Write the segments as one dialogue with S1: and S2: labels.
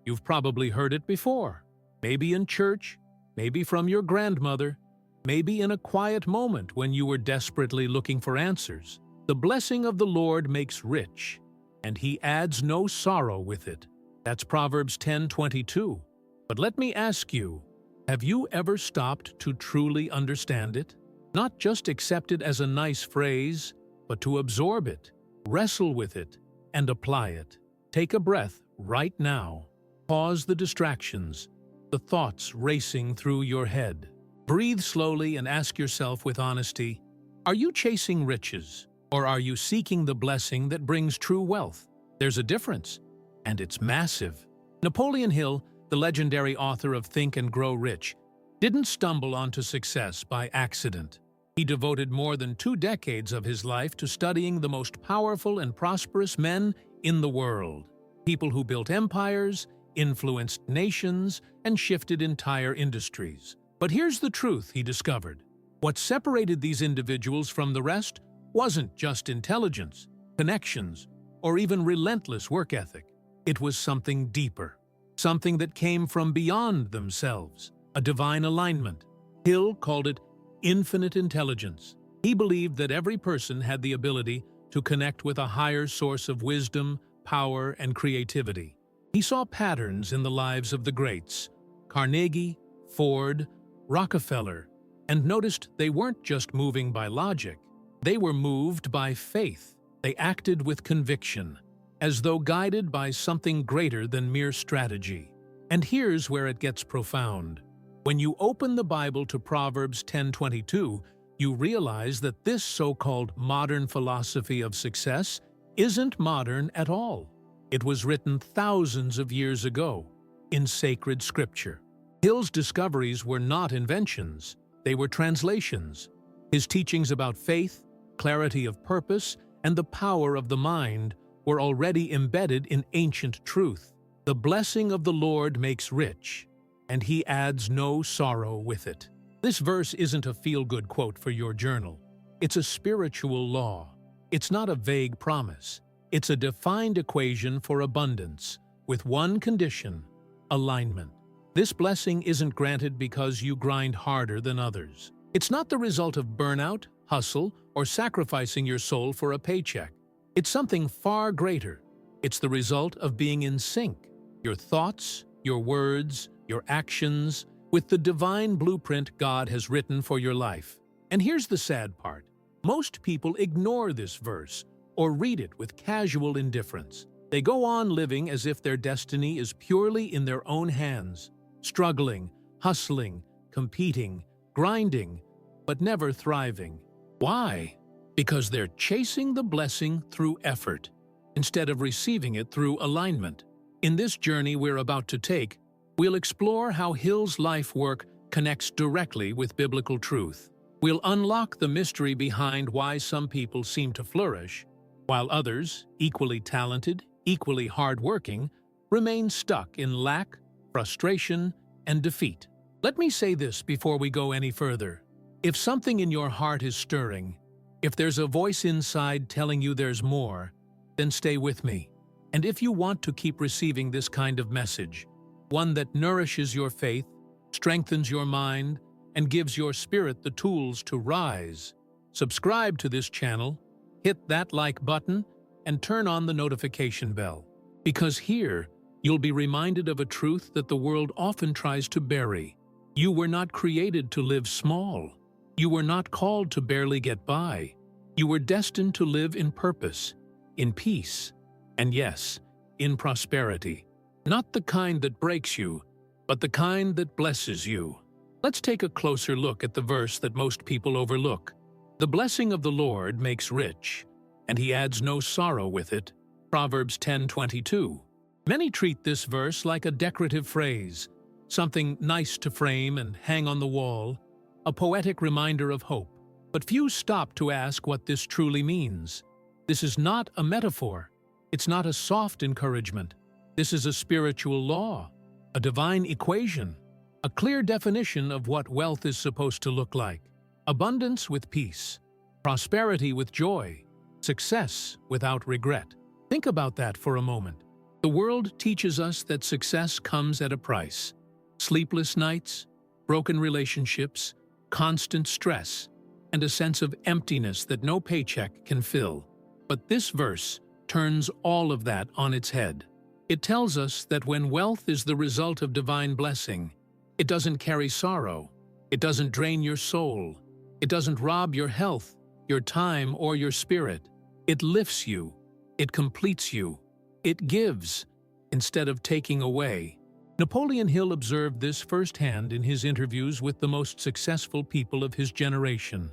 S1: You've probably heard it before. Maybe in church, maybe from your grandmother, maybe in a quiet moment when you were desperately looking for answers. The blessing of the Lord makes rich, and He adds no sorrow with it. That's Proverbs 10:22. But let me ask you, have you ever stopped to truly understand it? Not just accept it as a nice phrase, but to absorb it, wrestle with it, and apply it. Take a breath right now. Pause the distractions, the thoughts racing through your head. Breathe slowly and ask yourself with honesty, are you chasing riches, or are you seeking the blessing that brings true wealth? There's a difference, and it's massive. Napoleon Hill, the legendary author of Think and Grow Rich, didn't stumble onto success by accident. He devoted more than 2 decades of his life to studying the most powerful and prosperous men in the world. People who built empires, influenced nations, and shifted entire industries. But here's the truth he discovered. What separated these individuals from the rest wasn't just intelligence, connections, or even relentless work ethic. It was something deeper, something that came from beyond themselves, a divine alignment. Hill called it infinite intelligence. He believed that every person had the ability to connect with a higher source of wisdom, power, and creativity. He saw patterns in the lives of the greats, Carnegie, Ford, Rockefeller, and noticed they weren't just moving by logic. They were moved by faith. They acted with conviction, as though guided by something greater than mere strategy. And here's where it gets profound. When you open the Bible to Proverbs 10:22, you realize that this so-called modern philosophy of success isn't modern at all. It was written thousands of years ago, in sacred scripture. Hill's discoveries were not inventions, they were translations. His teachings about faith, clarity of purpose, and the power of the mind were already embedded in ancient truth. The blessing of the Lord makes rich, and He adds no sorrow with it. This verse isn't a feel-good quote for your journal. It's a spiritual law. It's not a vague promise. It's a defined equation for abundance, with one condition: alignment. This blessing isn't granted because you grind harder than others. It's not the result of burnout, hustle, or sacrificing your soul for a paycheck. It's something far greater. It's the result of being in sync, your thoughts, your words, your actions, with the divine blueprint God has written for your life. And here's the sad part. Most people ignore this verse or read it with casual indifference. They go on living as if their destiny is purely in their own hands, struggling, hustling, competing, grinding, but never thriving. Why? Because they're chasing the blessing through effort, instead of receiving it through alignment. In this journey we're about to take, we'll explore how Hill's life work connects directly with biblical truth. We'll unlock the mystery behind why some people seem to flourish, while others, equally talented, equally hardworking, remain stuck in lack, frustration, and defeat. Let me say this before we go any further. If something in your heart is stirring, if there's a voice inside telling you there's more, then stay with me. And if you want to keep receiving this kind of message, one that nourishes your faith, strengthens your mind, and gives your spirit the tools to rise, subscribe to this channel, hit that like button, and turn on the notification bell. Because here, you'll be reminded of a truth that the world often tries to bury. You were not created to live small. You were not called to barely get by. You were destined to live in purpose, in peace, and yes, in prosperity. Not the kind that breaks you, but the kind that blesses you. Let's take a closer look at the verse that most people overlook. The blessing of the Lord makes rich, and He adds no sorrow with it. Proverbs 10:22. Many treat this verse like a decorative phrase, something nice to frame and hang on the wall, a poetic reminder of hope. But few stop to ask what this truly means. This is not a metaphor. It's not a soft encouragement. This is a spiritual law, a divine equation, a clear definition of what wealth is supposed to look like. Abundance with peace, prosperity with joy, success without regret. Think about that for a moment. The world teaches us that success comes at a price. Sleepless nights, broken relationships, constant stress, and a sense of emptiness that no paycheck can fill. But this verse turns all of that on its head. It tells us that when wealth is the result of divine blessing, it doesn't carry sorrow, it doesn't drain your soul, it doesn't rob your health, your time, or your spirit. It lifts you, it completes you, it gives, instead of taking away. Napoleon Hill observed this firsthand in his interviews with the most successful people of his generation.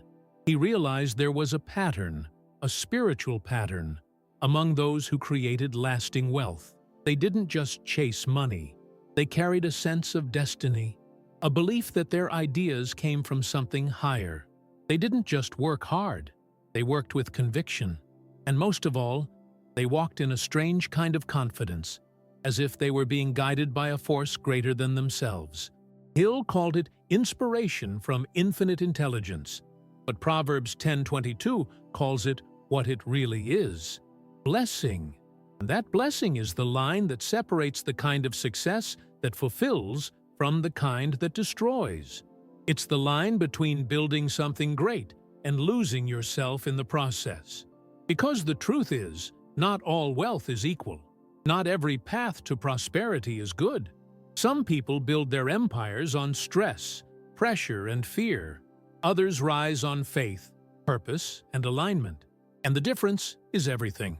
S1: He realized there was a pattern, a spiritual pattern, among those who created lasting wealth. They didn't just chase money. They carried a sense of destiny, a belief that their ideas came from something higher. They didn't just work hard. They worked with conviction. And most of all, they walked in a strange kind of confidence, as if they were being guided by a force greater than themselves. Hill called it inspiration from infinite intelligence, but Proverbs 10:22 calls it what it really is: blessing. And that blessing is the line that separates the kind of success that fulfills from the kind that destroys. It's the line between building something great and losing yourself in the process. Because the truth is, not all wealth is equal. Not every path to prosperity is good. Some people build their empires on stress, pressure, and fear. Others rise on faith, purpose, and alignment. And the difference is everything.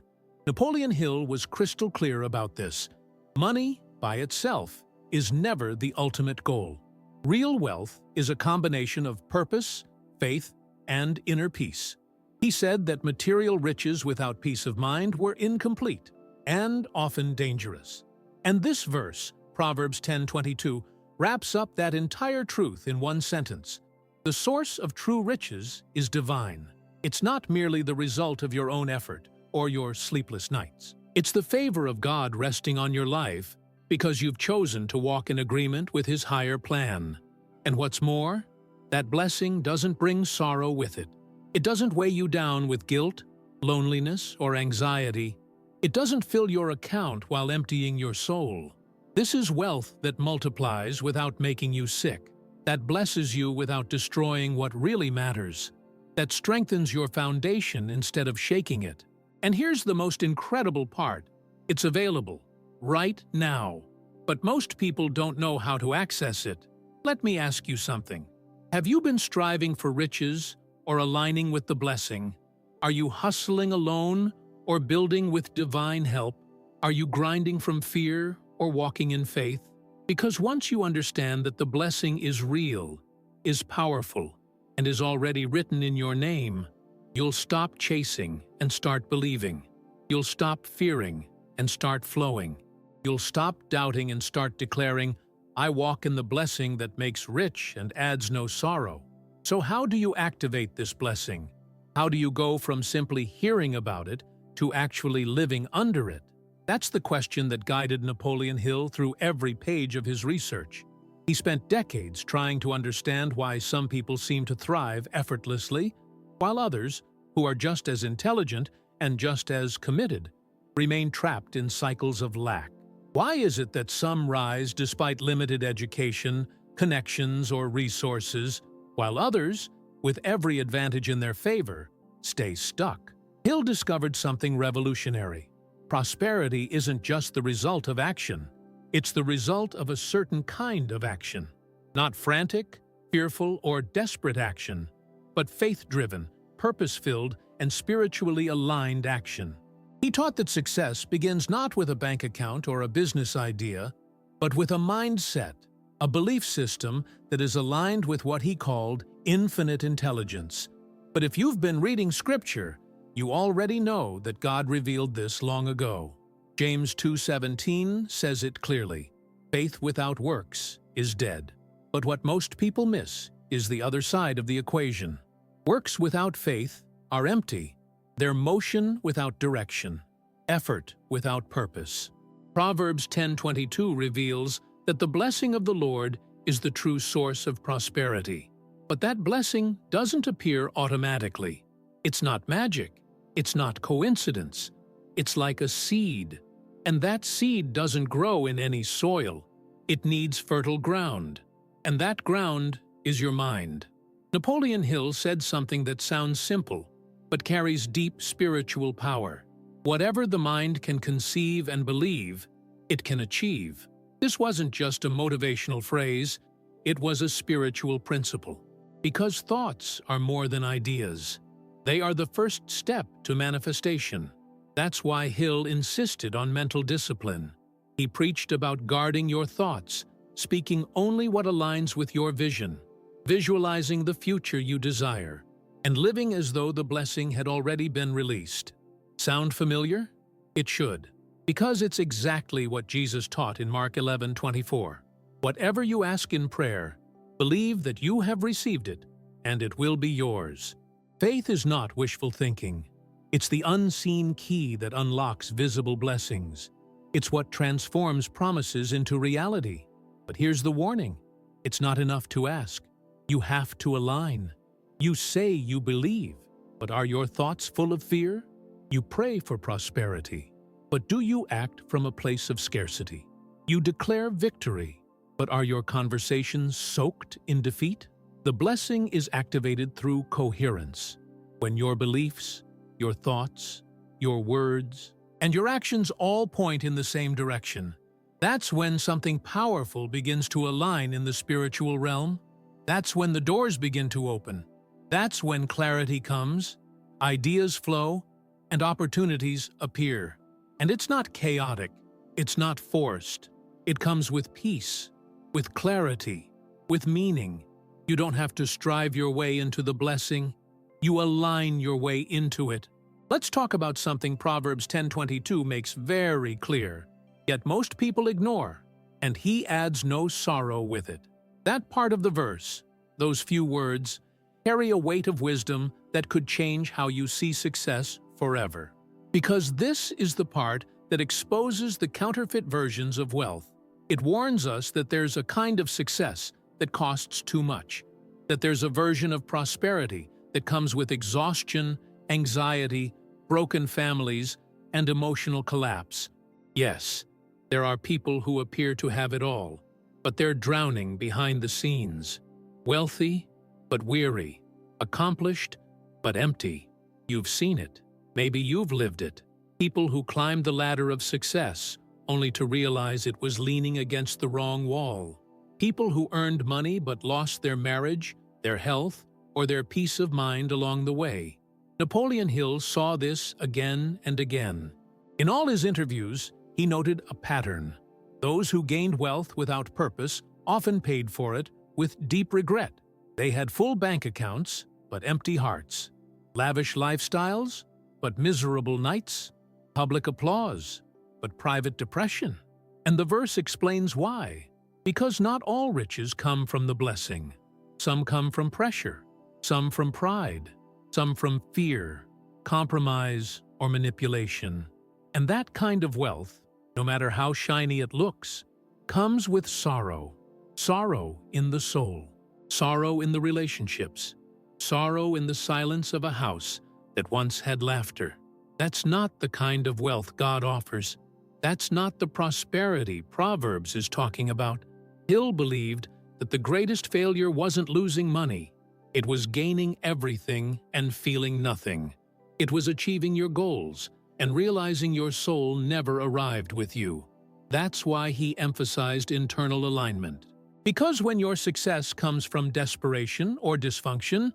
S1: Napoleon Hill was crystal clear about this. Money, by itself, is never the ultimate goal. Real wealth is a combination of purpose, faith, and inner peace. He said that material riches without peace of mind were incomplete and often dangerous. And this verse, Proverbs 10:22, wraps up that entire truth in one sentence. The source of true riches is divine. It's not merely the result of your own effort or your sleepless nights. It's the favor of God resting on your life because you've chosen to walk in agreement with His higher plan. And what's more, that blessing doesn't bring sorrow with it. It doesn't weigh you down with guilt, loneliness, or anxiety. It doesn't fill your account while emptying your soul. This is wealth that multiplies without making you sick, that blesses you without destroying what really matters, that strengthens your foundation instead of shaking it. And here's the most incredible part. It's available, right now. But most people don't know how to access it. Let me ask you something. Have you been striving for riches or aligning with the blessing? Are you hustling alone or building with divine help? Are you grinding from fear or walking in faith? Because once you understand that the blessing is real, is powerful, and is already written in your name, you'll stop chasing and start believing. You'll stop fearing and start flowing. You'll stop doubting and start declaring, I walk in the blessing that makes rich and adds no sorrow. So how do you activate this blessing? How do you go from simply hearing about it to actually living under it? That's the question that guided Napoleon Hill through every page of his research. He spent decades trying to understand why some people seem to thrive effortlessly, while others, who are just as intelligent and just as committed, remain trapped in cycles of lack. Why is it that some rise despite limited education, connections, or resources, while others, with every advantage in their favor, stay stuck? Hill discovered something revolutionary. Prosperity isn't just the result of action. It's the result of a certain kind of action. Not frantic, fearful, or desperate action, but faith-driven, purpose-filled, and spiritually aligned action. He taught that success begins not with a bank account or a business idea, but with a mindset, a belief system that is aligned with what he called infinite intelligence. But if you've been reading Scripture, you already know that God revealed this long ago. James 2:17 says it clearly, faith without works is dead. But what most people miss is the other side of the equation. Works without faith are empty. They're motion without direction, effort without purpose. Proverbs 10:22 reveals that the blessing of the Lord is the true source of prosperity. But that blessing doesn't appear automatically. It's not magic. It's not coincidence. It's like a seed. And that seed doesn't grow in any soil. It needs fertile ground. And that ground is your mind. Napoleon Hill said something that sounds simple, but carries deep spiritual power. Whatever the mind can conceive and believe, it can achieve. This wasn't just a motivational phrase, it was a spiritual principle. Because thoughts are more than ideas. They are the first step to manifestation. That's why Hill insisted on mental discipline. He preached about guarding your thoughts, speaking only what aligns with your vision, visualizing the future you desire, and living as though the blessing had already been released. Sound familiar? It should, because it's exactly what Jesus taught in Mark 11:24. Whatever you ask in prayer, believe that you have received it, and it will be yours. Faith is not wishful thinking. It's the unseen key that unlocks visible blessings. It's what transforms promises into reality. But here's the warning. It's not enough to ask. You have to align. You say you believe, but are your thoughts full of fear? You pray for prosperity, but do you act from a place of scarcity? You declare victory, but are your conversations soaked in defeat? The blessing is activated through coherence. When your beliefs, your thoughts, your words, and your actions all point in the same direction, that's when something powerful begins to align in the spiritual realm. That's when the doors begin to open. That's when clarity comes, ideas flow, and opportunities appear. And it's not chaotic. It's not forced. It comes with peace, with clarity, with meaning. You don't have to strive your way into the blessing. You align your way into it. Let's talk about something Proverbs 10:22 makes very clear, yet most people ignore, and he adds no sorrow with it. That part of the verse, those few words, carry a weight of wisdom that could change how you see success forever. Because this is the part that exposes the counterfeit versions of wealth. It warns us that there's a kind of success that costs too much, that there's a version of prosperity that comes with exhaustion, anxiety, broken families, and emotional collapse. Yes, there are people who appear to have it all, but they're drowning behind the scenes. Wealthy, but weary. Accomplished, but empty. You've seen it. Maybe you've lived it. People who climbed the ladder of success only to realize it was leaning against the wrong wall. People who earned money but lost their marriage, their health, or their peace of mind along the way. Napoleon Hill saw this again and again. In all his interviews, he noted a pattern. Those who gained wealth without purpose often paid for it with deep regret. They had full bank accounts, but empty hearts. Lavish lifestyles, but miserable nights. Public applause, but private depression. And the verse explains why. Because not all riches come from the blessing. Some come from pressure, some from pride, some from fear, compromise, or manipulation. And that kind of wealth, no matter how shiny it looks, comes with sorrow. Sorrow in the soul, sorrow in the relationships, sorrow in the silence of a house that once had laughter. That's not the kind of wealth God offers. That's not the prosperity Proverbs is talking about. Hill believed that the greatest failure wasn't losing money. It was gaining everything and feeling nothing. It was achieving your goals and realizing your soul never arrived with you. That's why he emphasized internal alignment. Because when your success comes from desperation or dysfunction,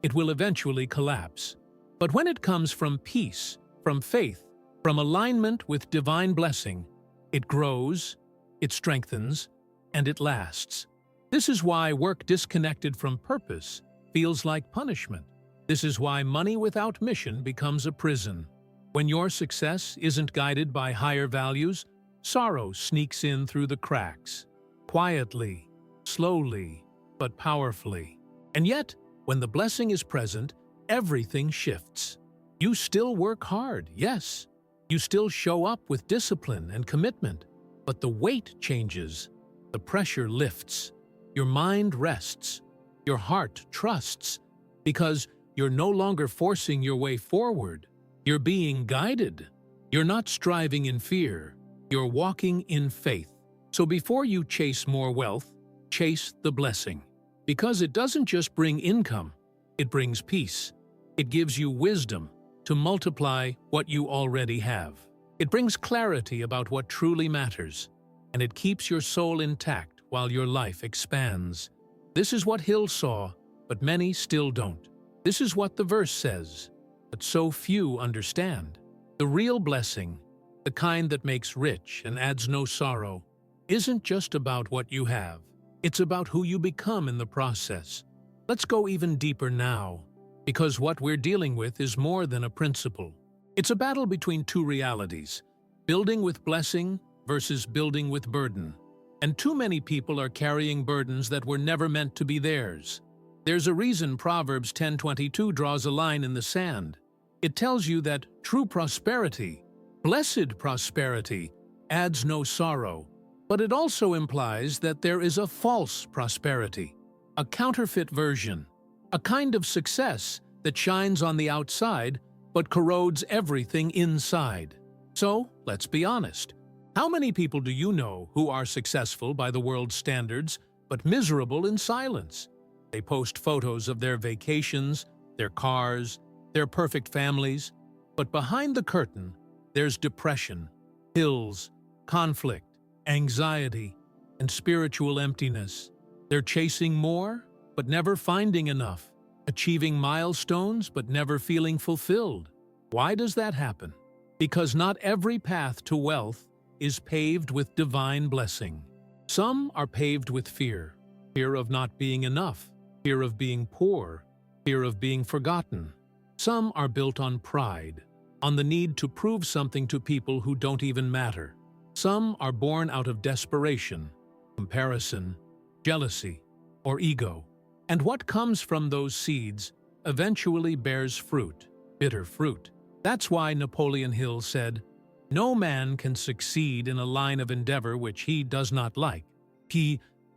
S1: it will eventually collapse. But when it comes from peace, from faith, from alignment with divine blessing, it grows, it strengthens, and it lasts. This is why work disconnected from purpose feels like punishment. This is why money without mission becomes a prison. When your success isn't guided by higher values, sorrow sneaks in through the cracks, quietly, slowly, but powerfully. And yet, when the blessing is present, everything shifts. You still work hard, yes. You still show up with discipline and commitment, but the weight changes. The pressure lifts. Your mind rests. Your heart trusts, because you're no longer forcing your way forward. You're being guided. You're not striving in fear. You're walking in faith. So before you chase more wealth, chase the blessing. Because it doesn't just bring income, it brings peace. It gives you wisdom to multiply what you already have. It brings clarity about what truly matters, and it keeps your soul intact while your life expands. This is what Hill saw, but many still don't. This is what the verse says, but so few understand. The real blessing, the kind that makes rich and adds no sorrow, isn't just about what you have. It's about who you become in the process. Let's go even deeper now, because what we're dealing with is more than a principle. It's a battle between two realities, building with blessing versus building with burden. And too many people are carrying burdens that were never meant to be theirs. There's a reason Proverbs 10:22 draws a line in the sand. It tells you that true prosperity, blessed prosperity, adds no sorrow. But it also implies that there is a false prosperity, a counterfeit version, a kind of success that shines on the outside but corrodes everything inside. So, let's be honest. How many people do you know who are successful by the world's standards but miserable in silence? They post photos of their vacations, their cars, their perfect families, but behind the curtain, there's depression, hills, conflict, anxiety, and spiritual emptiness. They're chasing more, but never finding enough, achieving milestones, but never feeling fulfilled. Why does that happen? Because not every path to wealth is paved with divine blessing. Some are paved with fear of not being enough, fear of being poor, fear of being forgotten. Some are built on pride, on the need to prove something to people who don't even matter. Some are born out of desperation, comparison, jealousy, or ego. And what comes from those seeds eventually bears fruit, bitter fruit. That's why Napoleon Hill said, "No man can succeed in a line of endeavor which he does not like."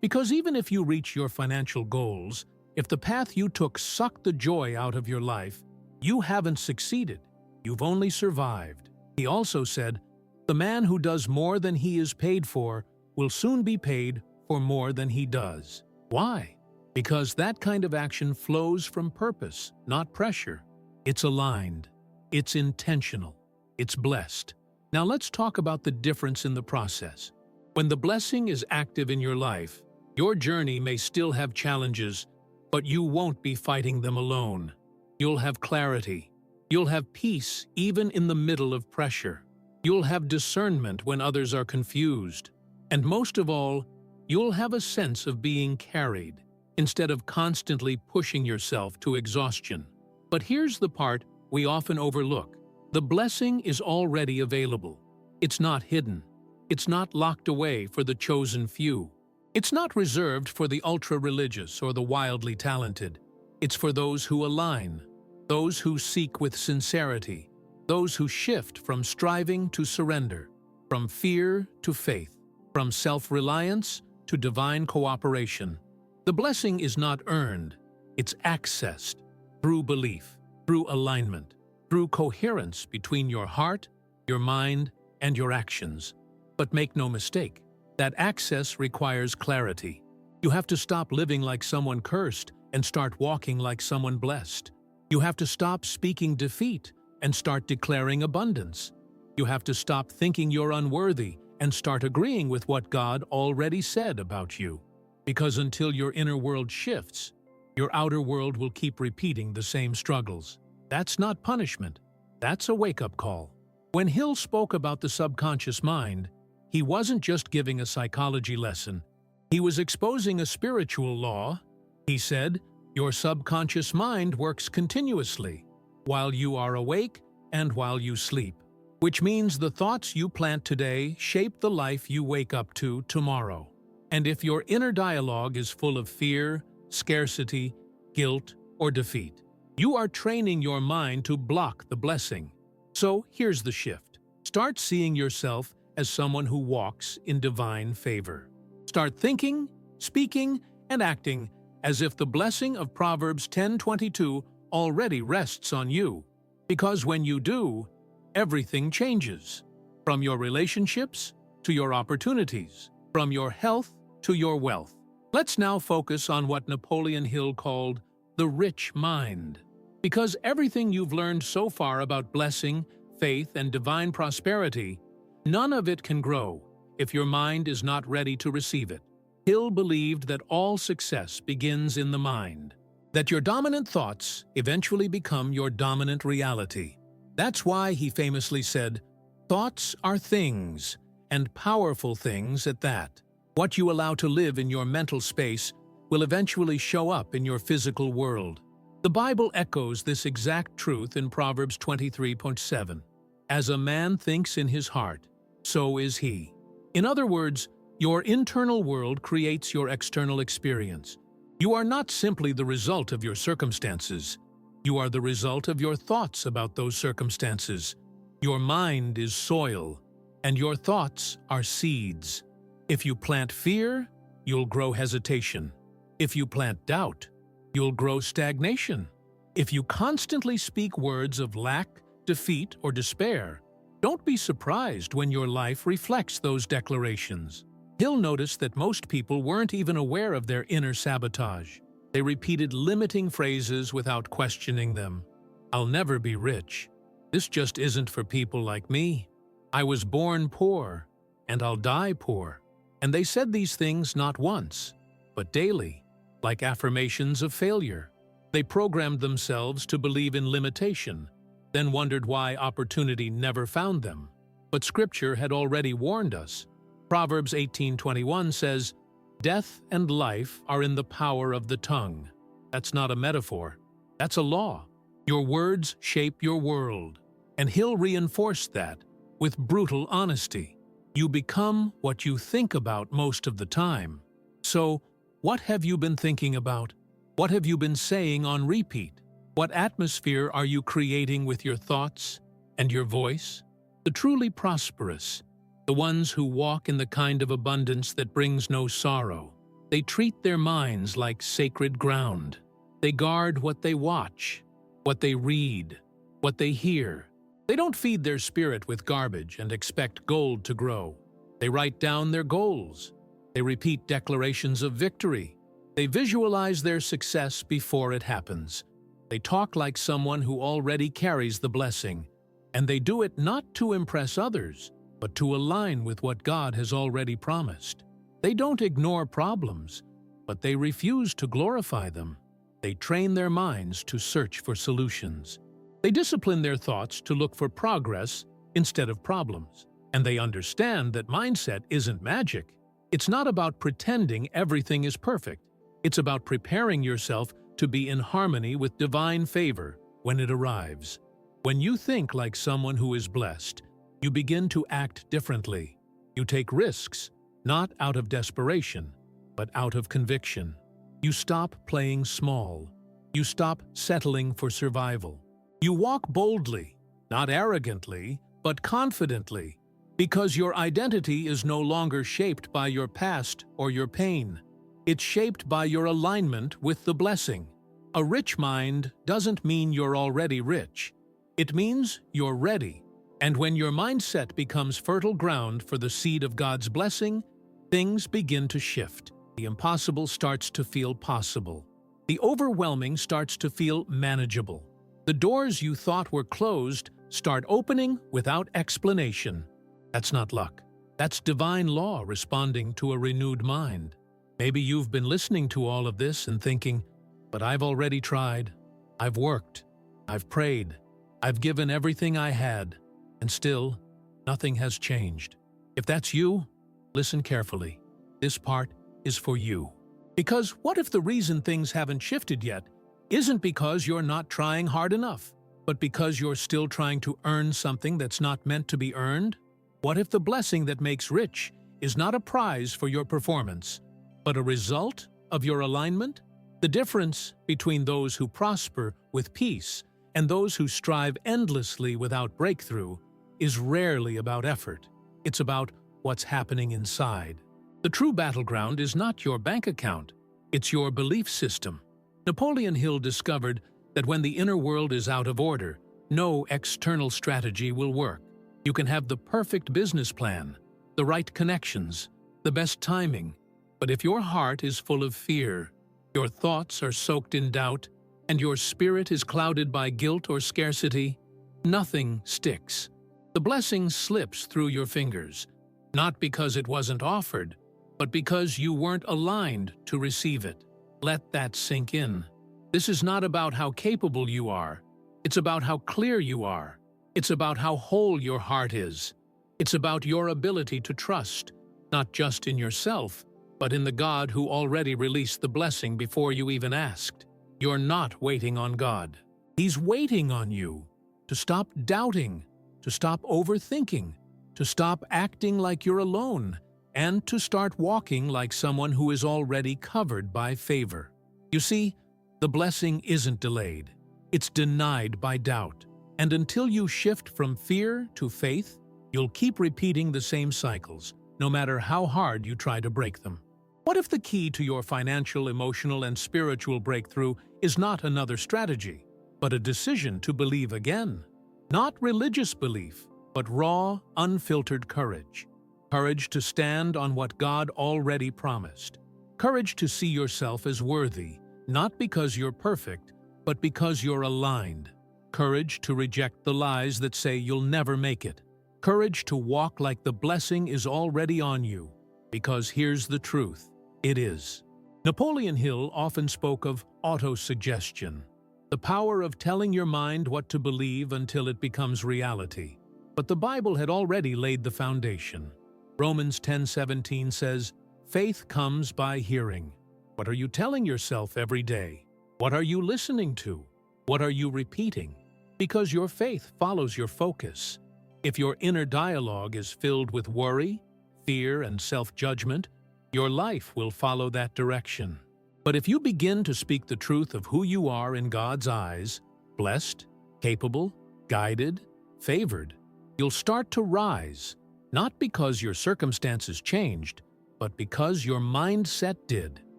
S1: Because even if you reach your financial goals, if the path you took sucked the joy out of your life, you haven't succeeded. You've only survived. He also said, "The man who does more than he is paid for will soon be paid for more than he does." Why? Because that kind of action flows from purpose, not pressure. It's aligned. It's intentional. It's blessed. Now let's talk about the difference in the process. When the blessing is active in your life, your journey may still have challenges, but you won't be fighting them alone. You'll have clarity. You'll have peace even in the middle of pressure. You'll have discernment when others are confused. And most of all, you'll have a sense of being carried, instead of constantly pushing yourself to exhaustion. But here's the part we often overlook. The blessing is already available. It's not hidden. It's not locked away for the chosen few. It's not reserved for the ultra-religious or the wildly talented. It's for those who align, those who seek with sincerity, those who shift from striving to surrender, from fear to faith, from self-reliance to divine cooperation. The blessing is not earned, it's accessed through belief, through alignment, through coherence between your heart, your mind, and your actions. But make no mistake, that access requires clarity. You have to stop living like someone cursed and start walking like someone blessed. You have to stop speaking defeat and start declaring abundance. You have to stop thinking you're unworthy and start agreeing with what God already said about you. Because until your inner world shifts, your outer world will keep repeating the same struggles. That's not punishment. That's a wake-up call. When Hill spoke about the subconscious mind, he wasn't just giving a psychology lesson. He was exposing a spiritual law. He said, your subconscious mind works continuously, while you are awake and while you sleep. Which means the thoughts you plant today shape the life you wake up to tomorrow. And if your inner dialogue is full of fear, scarcity, guilt, or defeat, you are training your mind to block the blessing. So here's the shift. Start seeing yourself as someone who walks in divine favor. Start thinking, speaking, and acting as if the blessing of Proverbs 10:22 already rests on you. Because when you do, everything changes. From your relationships to your opportunities, from your health to your wealth. Let's now focus on what Napoleon Hill called the rich mind. Because everything you've learned so far about blessing, faith, and divine prosperity, none of it can grow if your mind is not ready to receive it. Hill believed that all success begins in the mind, that your dominant thoughts eventually become your dominant reality. That's why he famously said, "Thoughts are things, and powerful things at that." What you allow to live in your mental space will eventually show up in your physical world. The Bible echoes this exact truth in Proverbs 23:7. As a man thinks in his heart, so is he. In other words, your internal world creates your external experience. You are not simply the result of your circumstances. You are the result of your thoughts about those circumstances. Your mind is soil, and your thoughts are seeds. If you plant fear, you'll grow hesitation. If you plant doubt, you'll grow stagnation. If you constantly speak words of lack, defeat, or despair, don't be surprised when your life reflects those declarations. Hill noticed that most people weren't even aware of their inner sabotage. They repeated limiting phrases without questioning them. "I'll never be rich. This just isn't for people like me. I was born poor, and I'll die poor." And they said these things not once, but daily, like affirmations of failure. They programmed themselves to believe in limitation, then wondered why opportunity never found them. But Scripture had already warned us. Proverbs 18:21 says, "Death and life are in the power of the tongue." That's not a metaphor. That's a law. Your words shape your world. And Hill reinforced that with brutal honesty. You become what you think about most of the time. So, what have you been thinking about? What have you been saying on repeat? What atmosphere are you creating with your thoughts and your voice? The truly prosperous, the ones who walk in the kind of abundance that brings no sorrow, they treat their minds like sacred ground. They guard what they watch, what they read, what they hear. They don't feed their spirit with garbage and expect gold to grow. They write down their goals. They repeat declarations of victory. They visualize their success before it happens. They talk like someone who already carries the blessing. And they do it not to impress others, but to align with what God has already promised. They don't ignore problems, but they refuse to glorify them. They train their minds to search for solutions. They discipline their thoughts to look for progress instead of problems. And they understand that mindset isn't magic. It's not about pretending everything is perfect. It's about preparing yourself to be in harmony with divine favor when it arrives. When you think like someone who is blessed, you begin to act differently. You take risks, not out of desperation, but out of conviction. You stop playing small. You stop settling for survival. You walk boldly, not arrogantly, but confidently, because your identity is no longer shaped by your past or your pain. It's shaped by your alignment with the blessing. A rich mind doesn't mean you're already rich. It means you're ready. And when your mindset becomes fertile ground for the seed of God's blessing, things begin to shift. The impossible starts to feel possible. The overwhelming starts to feel manageable. The doors you thought were closed start opening without explanation. That's not luck. That's divine law responding to a renewed mind. Maybe you've been listening to all of this and thinking, "But I've already tried. I've worked. I've prayed. I've given everything I had, and still, nothing has changed." If that's you, listen carefully. This part is for you. Because what if the reason things haven't shifted yet isn't because you're not trying hard enough, but because you're still trying to earn something that's not meant to be earned? What if the blessing that makes rich is not a prize for your performance, but a result of your alignment? The difference between those who prosper with peace and those who strive endlessly without breakthrough is rarely about effort. It's about what's happening inside. The true battleground is not your bank account, it's your belief system. Napoleon Hill discovered that when the inner world is out of order, no external strategy will work. You can have the perfect business plan, the right connections, the best timing. But if your heart is full of fear, your thoughts are soaked in doubt, and your spirit is clouded by guilt or scarcity, nothing sticks. The blessing slips through your fingers, not because it wasn't offered, but because you weren't aligned to receive it. Let that sink in. This is not about how capable you are. It's about how clear you are. It's about how whole your heart is. It's about your ability to trust, not just in yourself, but in the God who already released the blessing before you even asked. You're not waiting on God. He's waiting on you to stop doubting, to stop overthinking, to stop acting like you're alone, and to start walking like someone who is already covered by favor. You see, the blessing isn't delayed. It's denied by doubt. And until you shift from fear to faith, you'll keep repeating the same cycles, no matter how hard you try to break them. What if the key to your financial, emotional, and spiritual breakthrough is not another strategy, but a decision to believe again? Not religious belief, but raw, unfiltered courage. Courage to stand on what God already promised. Courage to see yourself as worthy, not because you're perfect, but because you're aligned. Courage to reject the lies that say you'll never make it. Courage to walk like the blessing is already on you, because here's the truth. It is. Napoleon Hill often spoke of autosuggestion, the power of telling your mind what to believe until it becomes reality. But the Bible had already laid the foundation. Romans 10:17 says, "Faith comes by hearing." What are you telling yourself every day? What are you listening to? What are you repeating? Because your faith follows your focus. If your inner dialogue is filled with worry, fear, and self-judgment, your life will follow that direction. But if you begin to speak the truth of who you are in God's eyes, blessed, capable, guided, favored, you'll start to rise, not because your circumstances changed, but because your mindset did.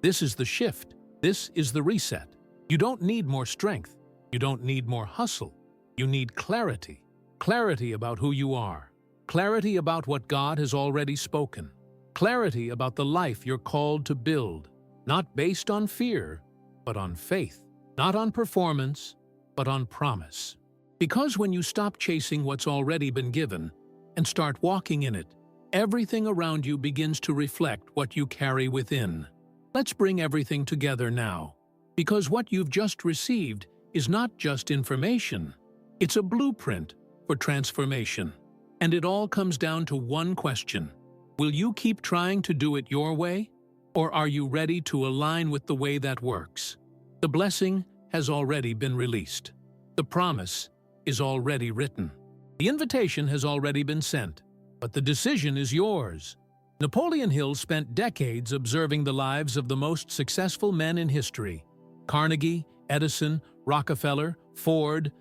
S1: This is the shift. This is the reset. You don't need more strength. You don't need more hustle. You need clarity. Clarity about who you are. Clarity about what God has already spoken. Clarity about the life you're called to build, not based on fear, but on faith. Not on performance, but on promise. Because when you stop chasing what's already been given and start walking in it, everything around you begins to reflect what you carry within. Let's bring everything together now, because what you've just received is not just information. It's a blueprint for transformation. And it all comes down to one question. Will you keep trying to do it your way, or are you ready to align with the way that works? The blessing has already been released. The promise is already written. The invitation has already been sent, but the decision is yours. Napoleon Hill spent decades observing the lives of the most successful men in history: Carnegie, Edison, Rockefeller, Ford,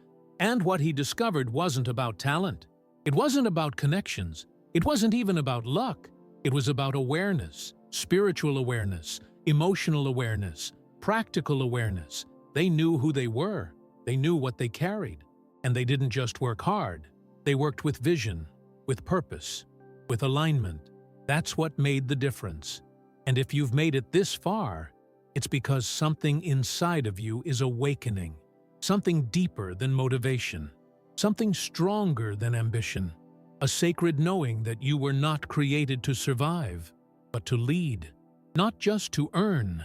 S1: and what he discovered wasn't about talent. It wasn't about connections. It wasn't even about luck. It was about awareness, spiritual awareness, emotional awareness, practical awareness. They knew who they were. They knew what they carried. And they didn't just work hard. They worked with vision, with purpose, with alignment. That's what made the difference. And if you've made it this far, it's because something inside of you is awakening. Something deeper than motivation. Something stronger than ambition. A sacred knowing that you were not created to survive, but to lead. Not just to earn,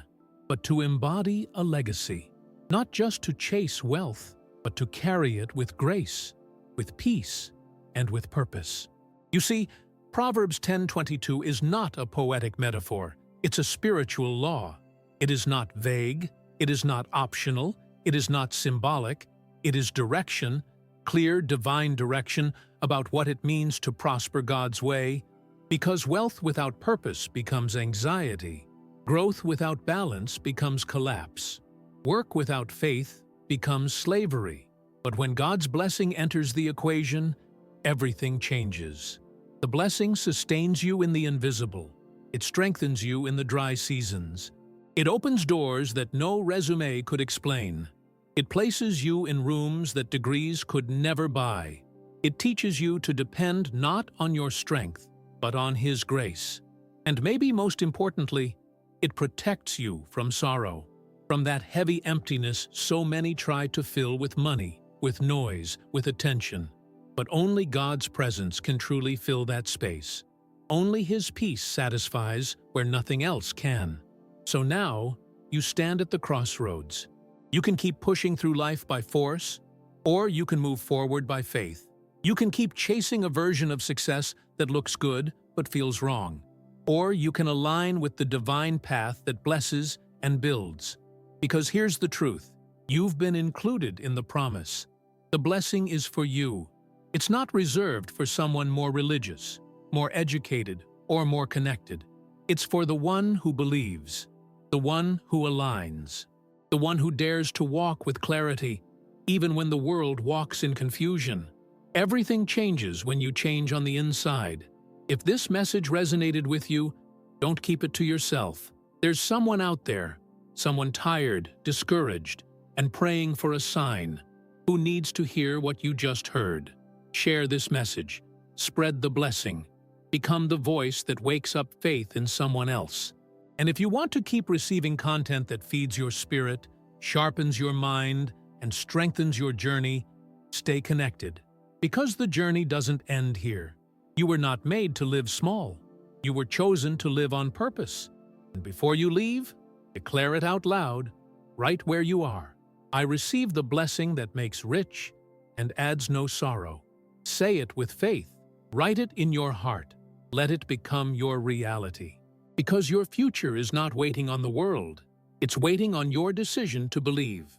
S1: but to embody a legacy. Not just to chase wealth, but to carry it with grace, with peace, and with purpose. You see, Proverbs 10:22 is not a poetic metaphor. It's a spiritual law. It is not vague. It is not optional. It is not symbolic. It is direction, clear divine direction about what it means to prosper God's way, because wealth without purpose becomes anxiety. Growth without balance becomes collapse. Work without faith becomes slavery. But when God's blessing enters the equation, everything changes. The blessing sustains you in the invisible. It strengthens you in the dry seasons. It opens doors that no resume could explain. It places you in rooms that degrees could never buy. It teaches you to depend not on your strength, but on His grace. And maybe most importantly, it protects you from sorrow, from that heavy emptiness so many try to fill with money, with noise, with attention. But only God's presence can truly fill that space. Only His peace satisfies where nothing else can. So now, you stand at the crossroads. You can keep pushing through life by force, or you can move forward by faith. You can keep chasing a version of success that looks good but feels wrong. Or you can align with the divine path that blesses and builds. Because here's the truth. You've been included in the promise. The blessing is for you. It's not reserved for someone more religious, more educated, or more connected. It's for the one who believes, the one who aligns, the one who dares to walk with clarity, even when the world walks in confusion. Everything changes when you change on the inside. If this message resonated with you, don't keep it to yourself. There's someone out there, someone tired, discouraged, and praying for a sign, who needs to hear what you just heard. Share this message. Spread the blessing. Become the voice that wakes up faith in someone else. And if you want to keep receiving content that feeds your spirit, sharpens your mind, and strengthens your journey, stay connected. Because the journey doesn't end here. You were not made to live small. You were chosen to live on purpose. And before you leave, declare it out loud, right where you are. I receive the blessing that makes rich and adds no sorrow. Say it with faith. Write it in your heart. Let it become your reality. Because your future is not waiting on the world. It's waiting on your decision to believe.